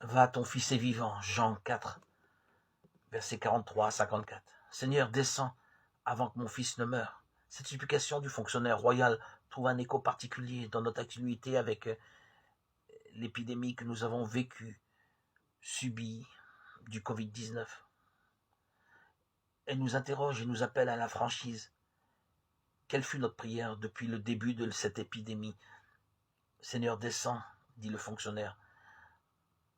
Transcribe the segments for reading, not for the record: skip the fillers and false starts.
Va, ton fils est vivant. Jean 4, versets 43 à 54. Seigneur, descends avant que mon fils ne meure. Cette supplication du fonctionnaire royal trouve un écho particulier dans notre actualité avec l'épidémie que nous avons vécue, subie du Covid-19. Elle nous interroge et nous appelle à la franchise. Quelle fut notre prière depuis le début de cette épidémie? Seigneur, descends, dit le fonctionnaire.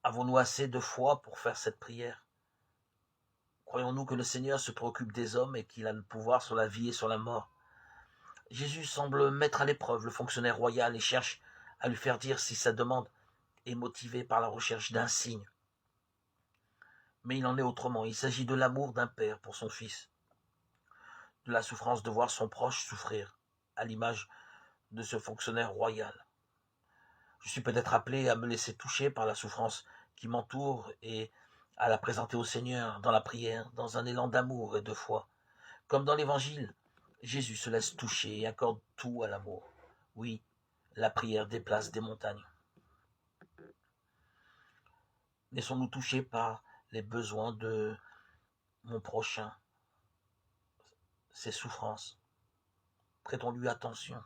Avons-nous assez de foi pour faire cette prière? Croyons-nous que le Seigneur se préoccupe des hommes et qu'il a le pouvoir sur la vie et sur la mort? Jésus semble mettre à l'épreuve le fonctionnaire royal et cherche à lui faire dire si sa demande est motivée par la recherche d'un signe. Mais il en est autrement. Il s'agit de l'amour d'un père pour son fils, de la souffrance de voir son proche souffrir, à l'image de ce fonctionnaire royal. Je suis peut-être appelé à me laisser toucher par la souffrance qui m'entoure et à la présenter au Seigneur dans la prière, dans un élan d'amour et de foi. Comme dans l'Évangile, Jésus se laisse toucher et accorde tout à l'amour. Oui, la prière déplace des montagnes. Laissons-nous toucher par les besoins de mon prochain, ses souffrances. Prêtons-lui attention.